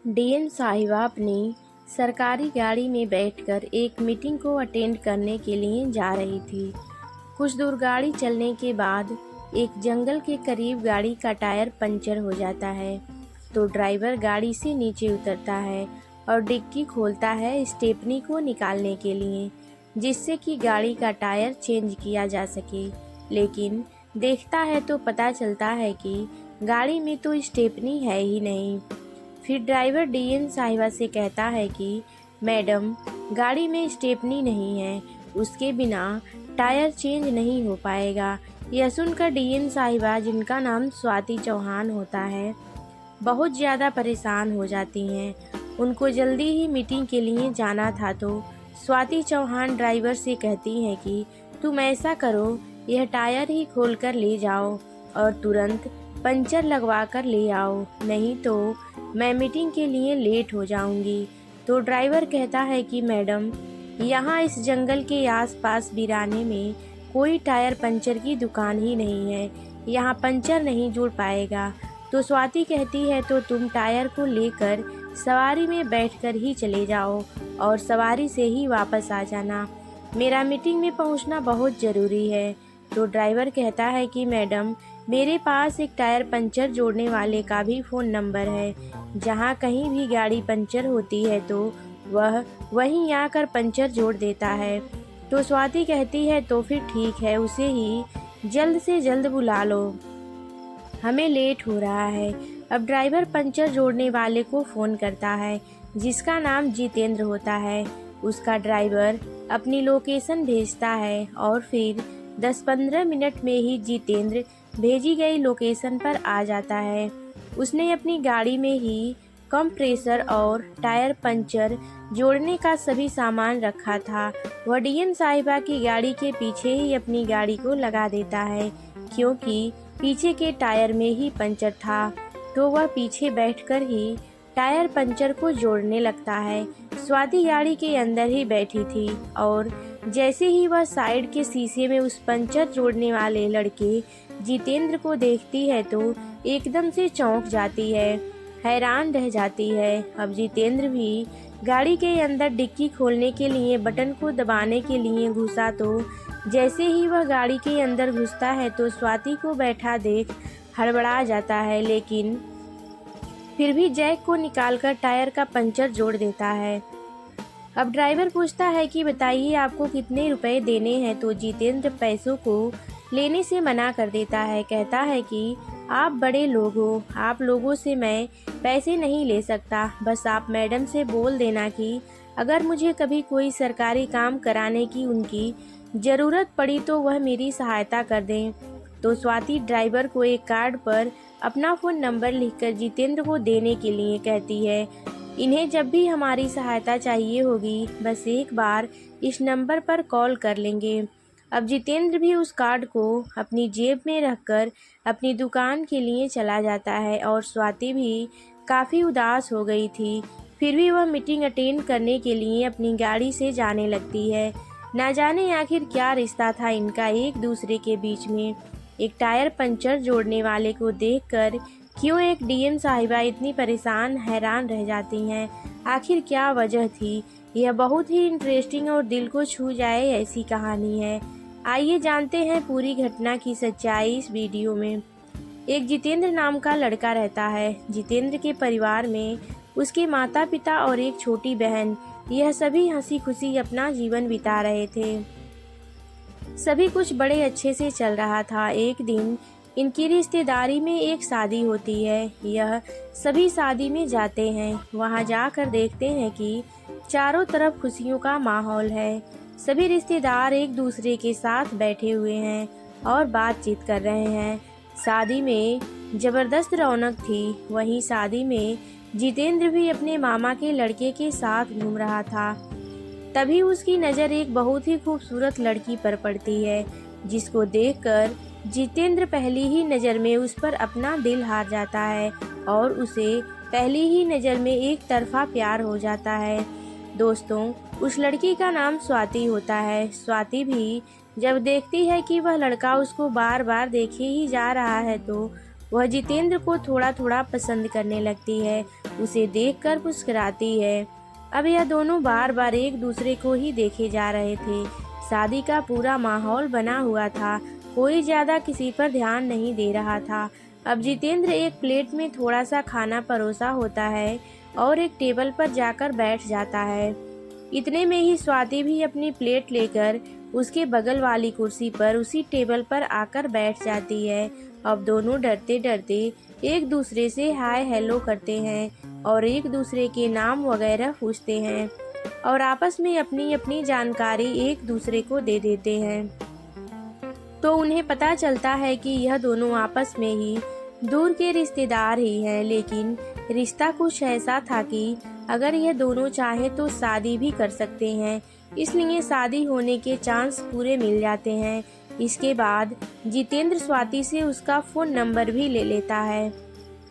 DM साहिबा अपनी सरकारी गाड़ी में बैठकर एक मीटिंग को अटेंड करने के लिए जा रही थी। कुछ दूर गाड़ी चलने के बाद एक जंगल के करीब गाड़ी का टायर पंचर हो जाता है। तो ड्राइवर गाड़ी से नीचे उतरता है और डिक्की खोलता है स्टेपनी को निकालने के लिए, जिससे कि गाड़ी का टायर चेंज किया जा सके। लेकिन देखता है तो पता चलता है कि गाड़ी में तो स्टेपनी है ही नहीं। फिर ड्राइवर डीएम साहिबा से कहता है कि मैडम, गाड़ी में स्टेपनी नहीं है, उसके बिना टायर चेंज नहीं हो पाएगा। यह सुनकर डीएम साहिबा, जिनका नाम स्वाति चौहान होता है, बहुत ज़्यादा परेशान हो जाती हैं। उनको जल्दी ही मीटिंग के लिए जाना था, तो स्वाति चौहान ड्राइवर से कहती हैं कि तुम ऐसा करो, यह टायर ही खोल कर ले जाओ और तुरंत पंचर लगवा कर ले आओ, नहीं तो मैं मीटिंग के लिए लेट हो जाऊंगी। तो ड्राइवर कहता है कि मैडम, यहाँ इस जंगल के आसपास बिराने में कोई टायर पंचर की दुकान ही नहीं है, यहाँ पंचर नहीं जुड़ पाएगा। तो स्वाति कहती है तो तुम टायर को लेकर सवारी में बैठकर ही चले जाओ और सवारी से ही वापस आ जाना, मेरा मीटिंग में पहुँचना बहुत ज़रूरी है। तो ड्राइवर कहता है कि मैडम, मेरे पास एक टायर पंचर जोड़ने वाले का भी फ़ोन नंबर है, जहाँ कहीं भी गाड़ी पंचर होती है तो वह वहीं आकर पंचर जोड़ देता है। तो स्वाति कहती है तो फिर ठीक है, उसे ही जल्द से जल्द बुला लो, हमें लेट हो रहा है। अब ड्राइवर पंचर जोड़ने वाले को फ़ोन करता है, जिसका नाम जितेंद्र होता है। उसका ड्राइवर अपनी लोकेशन भेजता है और फिर 10-15 मिनट में ही जितेंद्र भेजी गई लोकेशन पर आ जाता है। उसने अपनी गाड़ी में ही कंप्रेसर और टायर पंचर जोड़ने का सभी सामान रखा था। वह डीएम साहिबा की गाड़ी के पीछे ही अपनी गाड़ी को लगा देता है, क्योंकि पीछे के टायर में ही पंचर था। तो वह पीछे बैठकर ही टायर पंचर को जोड़ने लगता है। स्वाति गाड़ी के अंदर ही बैठी थी और जैसे ही वह साइड के शीशे में उस पंचर जोड़ने वाले लड़के जितेंद्र को देखती है तो एकदम से चौंक जाती है, हैरान रह जाती है। अब जितेंद्र भी गाड़ी के अंदर डिक्की खोलने के लिए बटन को दबाने के लिए घुसा, तो जैसे ही वह गाड़ी के अंदर घुसता है तो स्वाति को बैठा देख हड़बड़ा जाता है, लेकिन फिर भी जैक को निकालकर टायर का पंचर जोड़ देता है। अब ड्राइवर पूछता है कि बताइए आपको कितने रुपए देने हैं। तो जितेंद्र पैसों को लेने से मना कर देता है, कहता है कि आप बड़े लोग हो, आप लोगों से मैं पैसे नहीं ले सकता, बस आप मैडम से बोल देना कि अगर मुझे कभी कोई सरकारी काम कराने की उनकी ज़रूरत पड़ी तो वह मेरी सहायता कर दें। तो स्वाति ड्राइवर को एक कार्ड पर अपना फ़ोन नंबर लिखकर जितेंद्र को देने के लिए कहती है, इन्हें जब भी हमारी सहायता चाहिए होगी बस एक बार इस नंबर पर कॉल कर लेंगे। अब जितेंद्र भी उस कार्ड को अपनी जेब में रखकर अपनी दुकान के लिए चला जाता है और स्वाति भी काफ़ी उदास हो गई थी। फिर भी वह मीटिंग अटेंड करने के लिए अपनी गाड़ी से जाने लगती है। ना जाने आखिर क्या रिश्ता था इनका एक दूसरे के बीच में। एक टायर पंचर जोड़ने वाले को देखकर क्यों एक डीएम साहिबा इतनी परेशान हैरान रह जाती हैं, आखिर क्या वजह थी। यह बहुत ही इंटरेस्टिंग और दिल को छू जाए ऐसी कहानी है। आइए जानते हैं पूरी घटना की सच्चाई इस वीडियो में। एक जितेंद्र नाम का लड़का रहता है। जितेंद्र के परिवार में उसके माता पिता और एक छोटी बहन, यह सभी हंसी खुशी अपना जीवन बिता रहे थे। सभी कुछ बड़े अच्छे से चल रहा था। एक दिन इनकी रिश्तेदारी में एक शादी होती है। यह सभी शादी में जाते हैं। वहां जाकर देखते हैं कि चारों तरफ खुशियों का माहौल है। सभी रिश्तेदार एक दूसरे के साथ बैठे हुए हैं और बातचीत कर रहे हैं। शादी में ज़बरदस्त रौनक थी। वहीं शादी में जितेंद्र भी अपने मामा के लड़के के साथ घूम रहा था। तभी उसकी नज़र एक बहुत ही खूबसूरत लड़की पर पड़ती है, जिसको देखकर जितेंद्र पहली ही नज़र में उस पर अपना दिल हार जाता है और उसे पहली ही नज़र में एक तरफा प्यार हो जाता है। दोस्तों, उस लड़की का नाम स्वाति होता है। स्वाति भी जब देखती है कि वह लड़का उसको बार बार देखे ही जा रहा है तो वह जितेंद्र को थोड़ा थोड़ा पसंद करने लगती है, उसे देखकर मुस्कुराती है। अब यह दोनों बार बार एक दूसरे को ही देखे जा रहे थे। शादी का पूरा माहौल बना हुआ था, कोई ज्यादा किसी पर ध्यान नहीं दे रहा था। अब जितेंद्र एक प्लेट में थोड़ा सा खाना परोसा होता है और एक टेबल पर जाकर बैठ जाता है। इतने में ही स्वाति भी अपनी प्लेट लेकर उसके बगल वाली कुर्सी पर उसी टेबल पर आकर बैठ जाती है। अब दोनों डरते डरते एक दूसरे से हाय हेलो करते हैं और एक दूसरे के नाम वगैरह पूछते हैं और आपस में अपनी अपनी जानकारी एक दूसरे को दे देते हैं। तो उन्हें पता चलता है कि यह दोनों आपस में ही दूर के रिश्तेदार ही हैं, लेकिन रिश्ता कुछ ऐसा था कि अगर यह दोनों चाहे तो शादी भी कर सकते हैं, इसलिए शादी होने के चांस पूरे मिल जाते हैं। इसके बाद जितेंद्र स्वाति से उसका फ़ोन नंबर भी ले लेता है।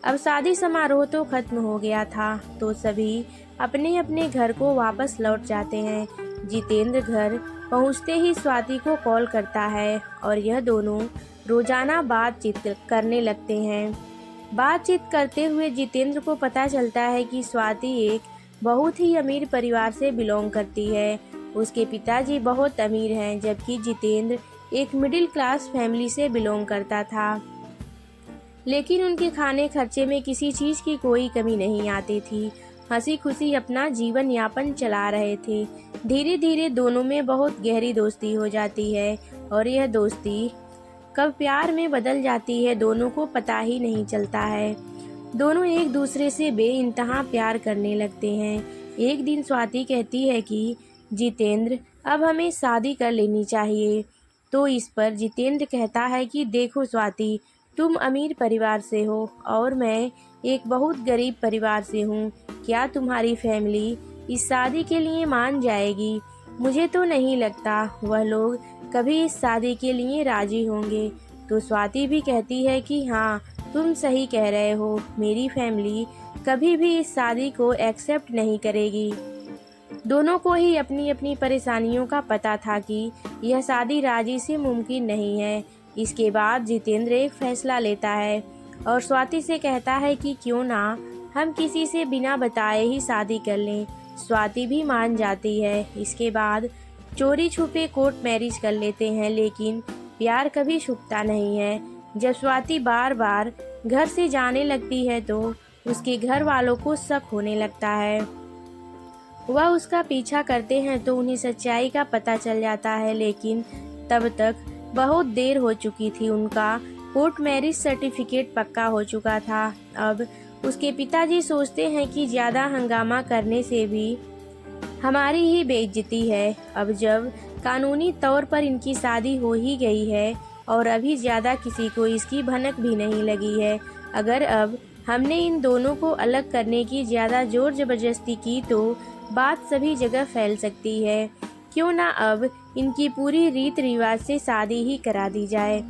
अब शादी समारोह तो खत्म हो गया था, तो सभी अपने अपने घर को वापस लौट जाते हैं। जितेंद्र घर पहुंचते ही स्वाति को कॉल करता है और यह दोनों रोजाना बातचीत करने लगते हैं। बातचीत करते हुए जितेंद्र को पता चलता है कि स्वाति एक बहुत ही अमीर परिवार से बिलोंग करती है। उसके पिताजी बहुत अमीर हैं, जबकि जितेंद्र एक मिडिल क्लास फैमिली से बिलोंग करता था। लेकिन उनके खाने खर्चे में किसी चीज़ की कोई कमी नहीं आती थी। हंसी खुशी अपना जीवन यापन चला रहे थे। धीरे धीरे दोनों में बहुत गहरी दोस्ती हो जाती है और यह दोस्ती कब प्यार में बदल जाती है दोनों को पता ही नहीं चलता है। दोनों एक दूसरे से बेइंतहा प्यार करने लगते हैं। एक दिन स्वाति कहती है कि जितेंद्र, अब हमें शादी कर लेनी चाहिए। तो इस पर जितेंद्र कहता है कि देखो स्वाति, तुम अमीर परिवार से हो और मैं एक बहुत गरीब परिवार से हूँ। क्या तुम्हारी फैमिली इस शादी के लिए मान जाएगी? मुझे तो नहीं लगता वह लोग कभी इस शादी के लिए राजी होंगे। तो स्वाति भी कहती है कि हाँ, तुम सही कह रहे हो, मेरी फैमिली कभी भी इस शादी को एक्सेप्ट नहीं करेगी। दोनों को ही अपनी अपनी परेशानियों का पता था कि यह शादी राजी से मुमकिन नहीं है। इसके बाद जितेंद्र एक फैसला लेता है और स्वाति से कहता है कि क्यों ना हम किसी से बिना बताए ही शादी कर लें। स्वाति भी मान जाती है। इसके बाद चोरी छुपे कोर्ट मैरिज कर लेते हैं, लेकिन प्यार कभी छुपता नहीं है। जब स्वाति बार बार घर से जाने लगती है तो उसके घर वालों को शक होने लगता है। वह उसका पीछा करते हैं तो उन्हें सच्चाई का पता चल जाता है, लेकिन तब तक बहुत देर हो चुकी थी। उनका कोर्ट मैरिज सर्टिफिकेट पक्का हो चुका था। अब उसके पिताजी सोचते हैं कि ज़्यादा हंगामा करने से भी हमारी ही बेइज्जती है। अब जब कानूनी तौर पर इनकी शादी हो ही गई है और अभी ज़्यादा किसी को इसकी भनक भी नहीं लगी है, अगर अब हमने इन दोनों को अलग करने की ज़्यादा जोर ज़बरदस्ती की तो बात सभी जगह फैल सकती है। क्यों ना अब इनकी पूरी रीत रिवाज से शादी ही करा दी जाए।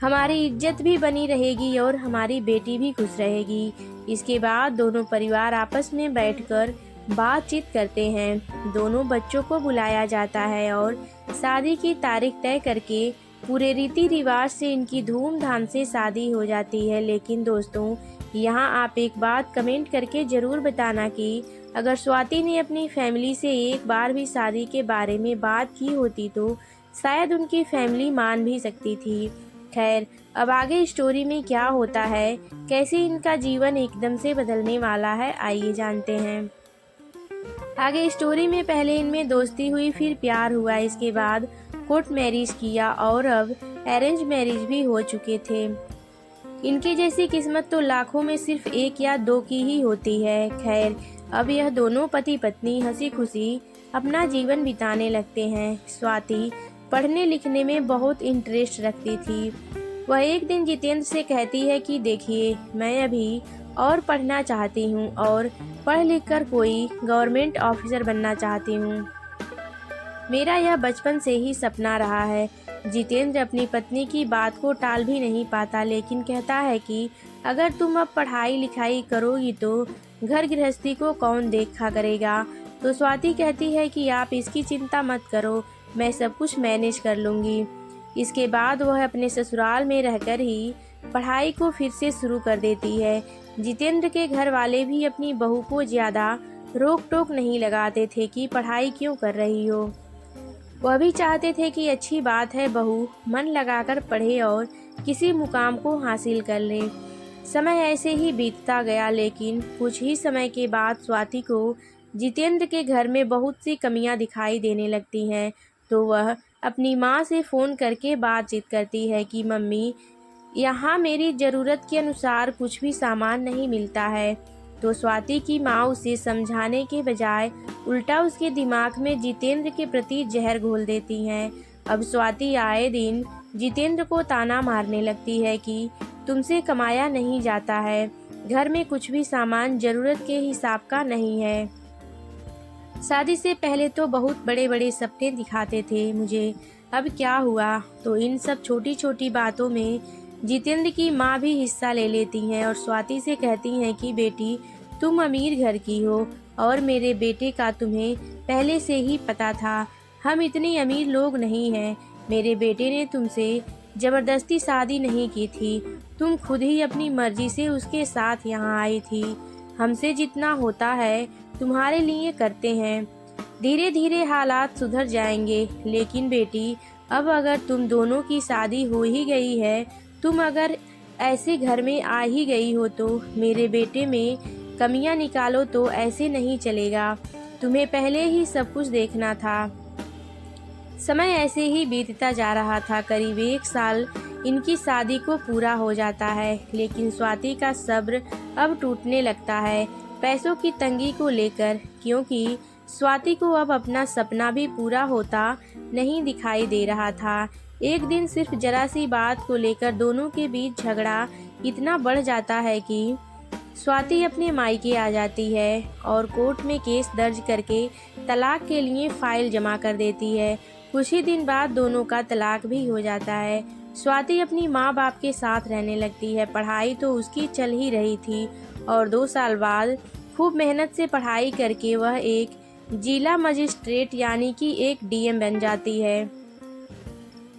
हमारी इज्जत भी बनी रहेगी और हमारी बेटी भी खुश रहेगी। इसके बाद दोनों परिवार आपस में बैठकर बातचीत करते हैं। दोनों बच्चों को बुलाया जाता है और शादी की तारीख तय करके पूरे रीति रिवाज से इनकी धूमधाम से शादी हो जाती है। लेकिन दोस्तों, यहाँ आप एक बात कमेंट करके ज़रूर बताना कि अगर स्वाति ने अपनी फैमिली से एक बार भी शादी के बारे में बात की होती तो शायद उनकी फैमिली मान भी सकती थी। खैर, अब आगे स्टोरी में क्या होता है, कैसे इनका जीवन एकदम से बदलने वाला है, आइए जानते हैं। आगे स्टोरी में पहले इनमें दोस्ती हुई, फिर प्यार हुआ, इसके बाद कोर्ट मैरिज किया और अब अरेंज मैरिज भी हो चुके थे। इनके जैसी किस्मत तो लाखों में सिर्फ एक या दो की ही होती है। खैर, अब यह दोनों पति पत्नी हंसी खुशी अपना जीवन बिताने लगते हैं। स्वाति पढ़ने लिखने में बहुत इंटरेस्ट रखती थी। वह एक दिन जितेंद्र से कहती है कि देखिए, मैं अभी और पढ़ना चाहती हूँ और पढ़ लिख कर कोई गवर्नमेंट ऑफिसर बनना चाहती हूँ। मेरा यह बचपन से ही सपना रहा है। जितेंद्र अपनी पत्नी की बात को टाल भी नहीं पाता, लेकिन कहता है कि अगर तुम अब पढ़ाई लिखाई करोगी तो घर गृहस्थी को कौन देखा करेगा। तो स्वाति कहती है कि आप इसकी चिंता मत करो, मैं सब कुछ मैनेज कर लूँगी। इसके बाद वह अपने ससुराल में रहकर ही पढ़ाई को फिर से शुरू कर देती है। जितेंद्र के घर वाले भी अपनी बहू को ज़्यादा रोक टोक नहीं लगाते थे कि पढ़ाई क्यों कर रही हो। वह भी चाहते थे कि अच्छी बात है, बहू मन लगाकर पढ़े और किसी मुकाम को हासिल कर ले। समय ऐसे ही बीतता गया, लेकिन कुछ ही समय के बाद स्वाति को जितेंद्र के घर में बहुत सी कमियां दिखाई देने लगती हैं। तो वह अपनी माँ से फ़ोन करके बातचीत करती है कि मम्मी, यहाँ मेरी ज़रूरत के अनुसार कुछ भी सामान नहीं मिलता है। तो स्वाति की माँ उसे समझाने के बजाय उल्टा उसके दिमाग में जितेंद्र के प्रति जहर घोल देती हैं। अब स्वाति आए दिन जितेंद्र को ताना मारने लगती है कि तुमसे कमाया नहीं जाता है, घर में कुछ भी सामान ज़रूरत के हिसाब का नहीं है। शादी से पहले तो बहुत बड़े बड़े सपने दिखाते थे मुझे, अब क्या हुआ। तो इन सब छोटी छोटी बातों में जितेंद्र की माँ भी हिस्सा ले लेती हैं और स्वाति से कहती हैं कि बेटी, तुम अमीर घर की हो और मेरे बेटे का तुम्हें पहले से ही पता था। हम इतने अमीर लोग नहीं हैं। मेरे बेटे ने तुमसे ज़बरदस्ती शादी नहीं की थी, तुम खुद ही अपनी मर्जी से उसके साथ यहाँ आई थी। हमसे जितना होता है तुम्हारे लिए करते हैं। धीरे धीरे हालात सुधर जाएंगे। लेकिन बेटी, अब अगर तुम दोनों की शादी हो ही गई है, तुम अगर ऐसे घर में आ ही गई हो, तो मेरे बेटे में कमियां निकालो तो ऐसे नहीं चलेगा। तुम्हें पहले ही सब कुछ देखना था। समय ऐसे ही बीतता जा रहा था। करीब 1 साल इनकी शादी को पूरा हो जाता है, लेकिन स्वाति का सब्र अब टूटने लगता है पैसों की तंगी को लेकर, क्योंकि स्वाति को अब अपना सपना भी पूरा होता नहीं दिखाई दे रहा था। एक दिन सिर्फ जरा सी बात को लेकर दोनों के बीच झगड़ा इतना बढ़ जाता है कि स्वाति अपने मायके आ जाती है और कोर्ट में केस दर्ज करके तलाक के लिए फाइल जमा कर देती है। कुछ ही दिन बाद दोनों का तलाक भी हो जाता है। स्वाति अपनी माँ बाप के साथ रहने लगती है। पढ़ाई तो उसकी चल ही रही थी और 2 साल बाद खूब मेहनत से पढ़ाई करके वह एक जिला मजिस्ट्रेट यानी कि एक डीएम बन जाती है।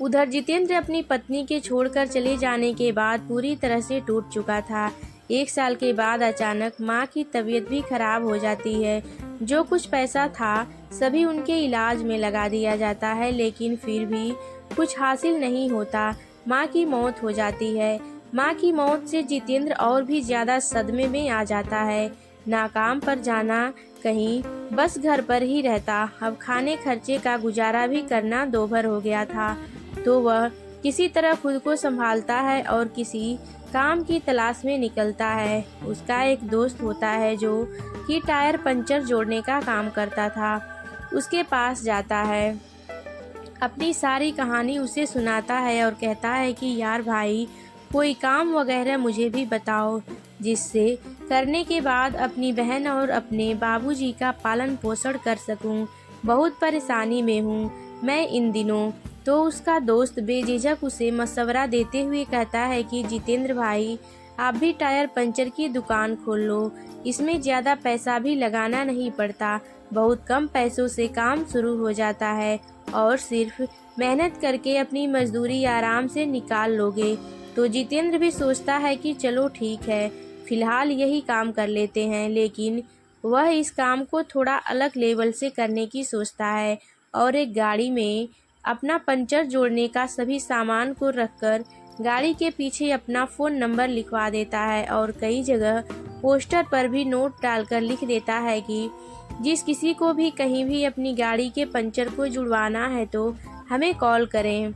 उधर जितेंद्र अपनी पत्नी के छोड़कर चले जाने के बाद पूरी तरह से टूट चुका था। 1 साल के बाद अचानक माँ की तबीयत भी खराब हो जाती है। जो कुछ पैसा था सभी उनके इलाज में लगा दिया जाता है, लेकिन फिर भी कुछ हासिल नहीं होता। माँ की मौत हो जाती है। माँ की मौत से जितेंद्र और भी ज़्यादा सदमे में आ जाता है। ना काम पर जाना कहीं, बस घर पर ही रहता। अब खाने खर्चे का गुजारा भी करना दोभर हो गया था। तो वह किसी तरह खुद को संभालता है और किसी काम की तलाश में निकलता है। उसका एक दोस्त होता है जो कि टायर पंचर जोड़ने का काम करता था। उसके पास जाता है, अपनी सारी कहानी उसे सुनाता है और कहता है कि यार भाई, कोई काम वगैरह मुझे भी बताओ जिससे करने के बाद अपनी बहन और अपने बाबूजी का पालन पोषण कर सकूं। बहुत परेशानी में हूं मैं इन दिनों। तो उसका दोस्त बेझिझक उसे मशवरा देते हुए कहता है कि जितेंद्र भाई, आप भी टायर पंचर की दुकान खोल लो। इसमें ज़्यादा पैसा भी लगाना नहीं पड़ता, बहुत कम पैसों से काम शुरू हो जाता है और सिर्फ मेहनत करके अपनी मजदूरी आराम से निकाल लोगे। तो जितेंद्र भी सोचता है कि चलो ठीक है, फिलहाल यही काम कर लेते हैं। लेकिन वह इस काम को थोड़ा अलग लेवल से करने की सोचता है और एक गाड़ी में अपना पंचर जोड़ने का सभी सामान को रखकर गाड़ी के पीछे अपना फ़ोन नंबर लिखवा देता है और कई जगह पोस्टर पर भी नोट डालकर लिख देता है कि जिस किसी को भी कहीं भी अपनी गाड़ी के पंचर को जुड़वाना है तो हमें कॉल करें,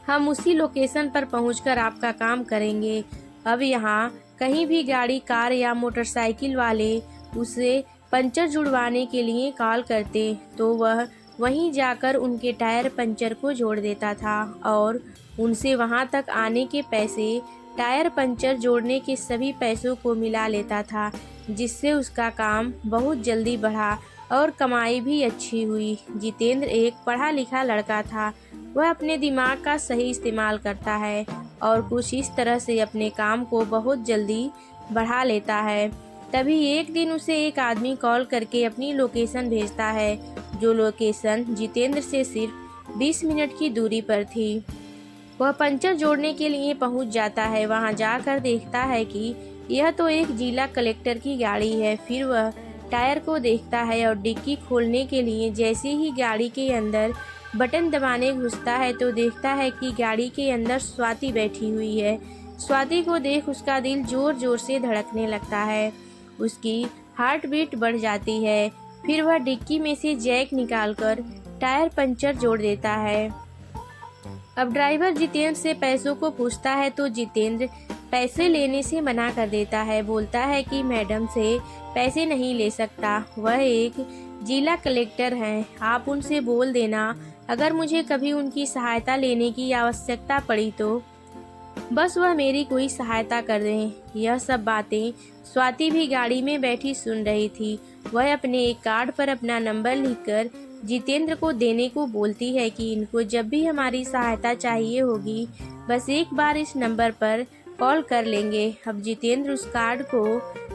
हम उसी लोकेशन पर पहुंचकर आपका काम करेंगे। अब यहाँ कहीं भी गाड़ी, कार या मोटरसाइकिल वाले उसे पंचर जुड़वाने के लिए कॉल करते तो वह वहीं जाकर उनके टायर पंचर को जोड़ देता था और उनसे वहां तक आने के पैसे, टायर पंचर जोड़ने के सभी पैसों को मिला लेता था, जिससे उसका काम बहुत जल्दी बढ़ा और कमाई भी अच्छी हुई। जितेंद्र एक पढ़ा लिखा लड़का था। वह अपने दिमाग का सही इस्तेमाल करता है और कुछ इस तरह से अपने काम को बहुत जल्दी बढ़ा लेता है। तभी एक दिन उसे एक आदमी कॉल करके अपनी लोकेशन भेजता है, जो लोकेशन जितेंद्र से सिर्फ 20 मिनट की दूरी पर थी। वह पंचर जोड़ने के लिए पहुंच जाता है। वहां जाकर देखता है कि यह तो एक जिला कलेक्टर की गाड़ी है। फिर वह टायर को देखता है और डिक्की खोलने के लिए जैसे ही गाड़ी के अंदर बटन दबाने घुसता है तो देखता है कि गाड़ी के अंदर स्वाति बैठी हुई है। स्वाति को देख उसका दिल जोर जोर से धड़कने लगता है। उसकी हार्ट बीट बढ़ जाती है। फिर वह डिक्की में से जैक निकालकर टायर पंचर जोड़ देता है। अब ड्राइवर जितेंद्र से पैसों को पूछता है तो जितेंद्र पैसे लेने से मना कर देता है। बोलता है कि मैडम से पैसे नहीं ले सकता, वह एक जिला कलेक्टर हैं, आप उनसे बोल देना अगर मुझे कभी उनकी सहायता लेने की आवश्यकता पड़ी तो बस वह मेरी कोई सहायता कर दें। यह सब बातें स्वाति भी गाड़ी में बैठी सुन रही थी। वह अपने एक कार्ड पर अपना नंबर लिखकर जितेंद्र को देने को बोलती है कि इनको जब भी हमारी सहायता चाहिए होगी बस एक बार इस नंबर पर कॉल कर लेंगे। अब जितेंद्र उस कार्ड को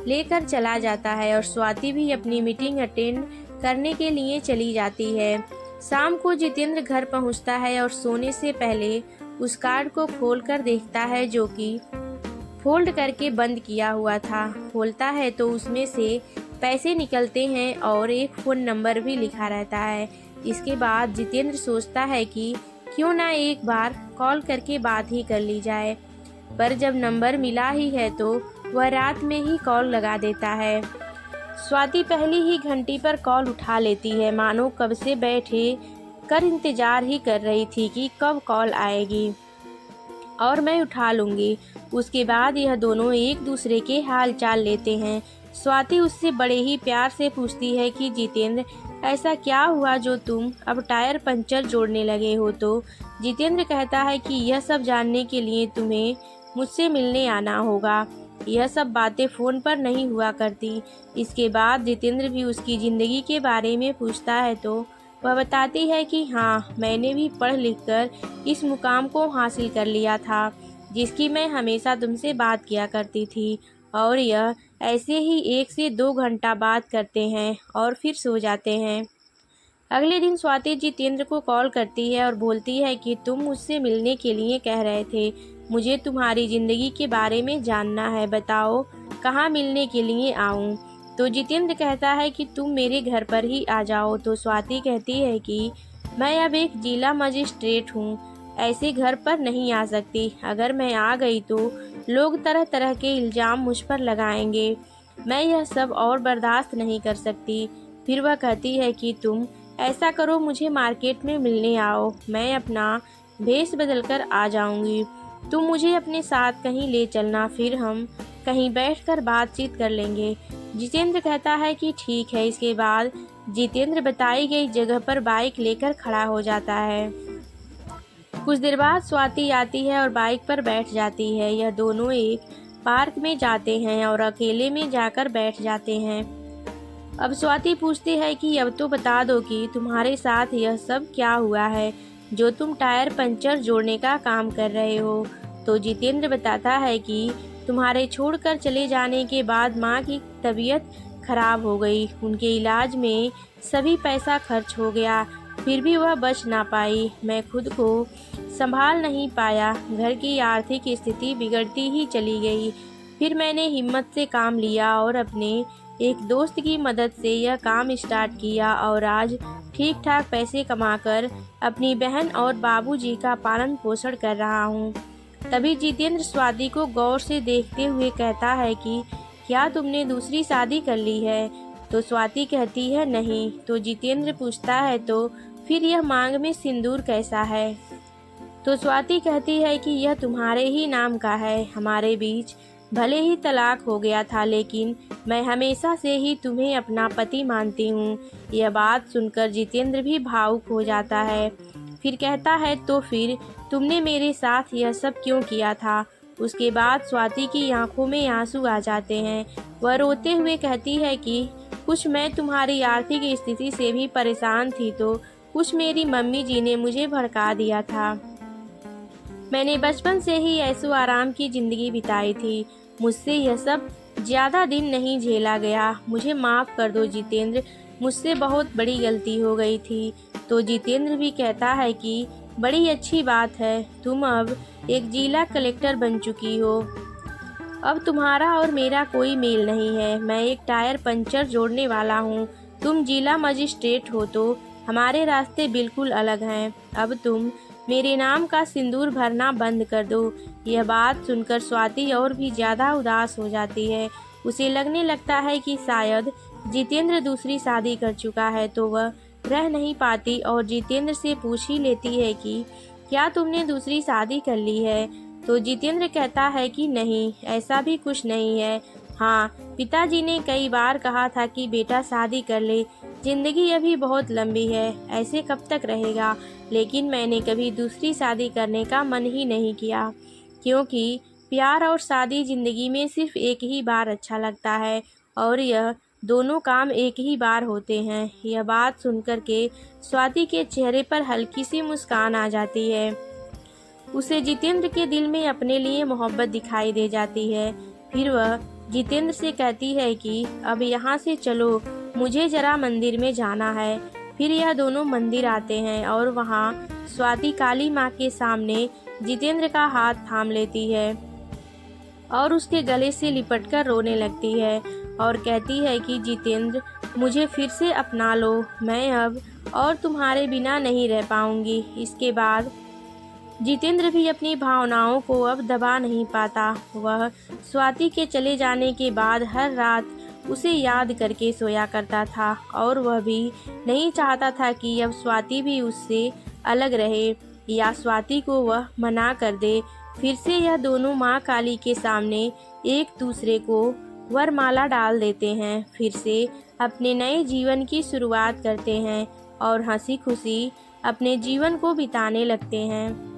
लेकर चला जाता है और स्वाति भी अपनी मीटिंग अटेंड करने के लिए चली जाती है। शाम को जितेंद्र घर पहुंचता है और सोने से पहले उस कार्ड को खोलकर देखता है जो कि फोल्ड करके बंद किया हुआ था। खोलता है तो उसमें से पैसे निकलते हैं और एक फ़ोन नंबर भी लिखा रहता है। इसके बाद जितेंद्र सोचता है कि क्यों ना एक बार कॉल करके बात ही कर ली जाए, पर जब नंबर मिला ही है तो वह रात में ही कॉल लगा देता है। स्वाति पहली ही घंटी पर कॉल उठा लेती है, मानो कब से बैठे कर इंतजार ही कर रही थी कि कब कॉल आएगी और मैं उठा लूँगी। उसके बाद यह दोनों एक दूसरे के हाल चाल लेते हैं। स्वाति उससे बड़े ही प्यार से पूछती है कि जितेंद्र ऐसा क्या हुआ जो तुम अब टायर पंचर जोड़ने लगे हो। तो जितेंद्र कहता है कि यह सब जानने के लिए तुम्हें मुझसे मिलने आना होगा, यह सब बातें फ़ोन पर नहीं हुआ करती। इसके बाद जितेंद्र भी उसकी ज़िंदगी के बारे में पूछता है तो वह बताती है कि हाँ, मैंने भी पढ़ लिख कर इस मुकाम को हासिल कर लिया था जिसकी मैं हमेशा तुमसे बात किया करती थी। और यह ऐसे ही 1 से 2 घंटा बात करते हैं और फिर सो जाते हैं। अगले दिन स्वाति जितेंद्र को कॉल करती है और बोलती है कि तुम मुझसे मिलने के लिए कह रहे थे, मुझे तुम्हारी ज़िंदगी के बारे में जानना है, बताओ कहाँ मिलने के लिए आऊँ। तो जितेंद्र कहता है कि तुम मेरे घर पर ही आ जाओ। तो स्वाति कहती है कि मैं अब एक जिला मजिस्ट्रेट हूँ, ऐसे घर पर नहीं आ सकती। अगर मैं आ गई तो लोग तरह तरह के इल्ज़ाम मुझ पर लगाएंगे, मैं यह सब और बर्दाश्त नहीं कर सकती। फिर वह कहती है कि तुम ऐसा करो, मुझे मार्केट में मिलने आओ, मैं अपना भेष बदलकर आ जाऊंगी, तुम मुझे अपने साथ कहीं ले चलना, फिर हम कहीं बैठकर बातचीत कर लेंगे। जितेंद्र कहता है कि ठीक है। इसके बाद जितेंद्र बताई गई जगह पर बाइक लेकर खड़ा हो जाता है। कुछ देर बाद स्वाति आती है और बाइक पर बैठ जाती है। यह दोनों एक पार्क में जाते हैं और अकेले में जाकर बैठ जाते हैं। अब स्वाति पूछती है कि अब तो बता दो कि तुम्हारे साथ यह सब क्या हुआ है जो तुम टायर पंचर जोड़ने का काम कर रहे हो। तो जितेंद्र बताता है कि तुम्हारे छोड़कर चले जाने के बाद माँ की तबीयत खराब हो गई, उनके इलाज में सभी पैसा खर्च हो गया, फिर भी वह बच ना पाई, मैं खुद को संभाल नहीं पाया, घर की आर्थिक स्थिति बिगड़ती ही चली गई। फिर मैंने हिम्मत से काम लिया और अपने एक दोस्त की मदद से यह काम स्टार्ट किया और आज ठीक ठाक पैसे कमाकर अपनी बहन और बाबूजी का पालन पोषण कर रहा हूँ। तभी जितेंद्र स्वाति को गौर से देखते हुए कहता है कि क्या तुमने दूसरी शादी कर ली है। तो स्वाति कहती है नहीं। तो जितेंद्र पूछता है तो फिर यह मांग में सिंदूर कैसा है। तो स्वाति कहती है कि यह तुम्हारे ही नाम का है, हमारे बीच भले ही तलाक हो गया था लेकिन मैं हमेशा से ही तुम्हें अपना पति मानती हूँ। यह बात सुनकर जितेंद्र भी भावुक हो जाता है। फिर कहता है तो फिर तुमने मेरे साथ यह सब क्यों किया था। उसके बाद स्वाति की आंखों में आंसू आ जाते हैं। वह रोते हुए कहती है कि कुछ मैं तुम्हारी आर्थिक स्थिति से भी परेशान थी तो कुछ मेरी मम्मी जी ने मुझे भड़का दिया था। मैंने बचपन से ही ऐशो आराम की ज़िंदगी बिताई थी, मुझसे यह सब ज़्यादा दिन नहीं झेला गया, मुझे माफ़ कर दो जितेंद्र, मुझसे बहुत बड़ी गलती हो गई थी। तो जितेंद्र भी कहता है कि बड़ी अच्छी बात है, तुम अब एक जिला कलेक्टर बन चुकी हो। अब तुम्हारा और मेरा कोई मेल नहीं है। मैं एक टायर पंचर जोड़ने वाला हूँ, तुम जिला मजिस्ट्रेट हो, तो हमारे रास्ते बिल्कुल अलग हैं। अब तुम मेरे नाम का सिंदूर भरना बंद कर दो। यह बात सुनकर स्वाति और भी ज़्यादा उदास हो जाती है। उसे लगने लगता है कि शायद जितेंद्र दूसरी शादी कर चुका है, तो वह रह नहीं पाती और जितेंद्र से पूछ ही लेती है कि क्या तुमने दूसरी शादी कर ली है। तो जितेंद्र कहता है कि नहीं, ऐसा भी कुछ नहीं है। हाँ, पिताजी ने कई बार कहा था कि बेटा शादी कर ले, जिंदगी अभी बहुत लंबी है, ऐसे कब तक रहेगा। लेकिन मैंने कभी दूसरी शादी करने का मन ही नहीं किया, क्योंकि प्यार और शादी जिंदगी में सिर्फ एक ही बार अच्छा लगता है और यह दोनों काम एक ही बार होते हैं। यह बात सुनकर के स्वाति के चेहरे पर हल्की सी मुस्कान आ जाती है। उसे जितेंद्र के दिल में अपने लिए मोहब्बत दिखाई दे जाती है। फिर वह जितेंद्र से कहती है कि अब यहाँ से चलो, मुझे जरा मंदिर में जाना है। फिर यह दोनों मंदिर आते हैं और वहाँ स्वाति काली माँ के सामने जितेंद्र का हाथ थाम लेती है और उसके गले से लिपटकर रोने लगती है और कहती है कि जितेंद्र, मुझे फिर से अपना लो, मैं अब और तुम्हारे बिना नहीं रह पाऊंगी। इसके बाद जितेंद्र भी अपनी भावनाओं को अब दबा नहीं पाता। वह स्वाति के चले जाने के बाद हर रात उसे याद करके सोया करता था और वह भी नहीं चाहता था कि अब स्वाति भी उससे अलग रहे या स्वाति को वह मना कर दे। फिर से यह दोनों माँ काली के सामने एक दूसरे को वरमाला डाल देते हैं, फिर से अपने नए जीवन की शुरुआत करते हैं और हंसी खुशी अपने जीवन को बिताने लगते हैं।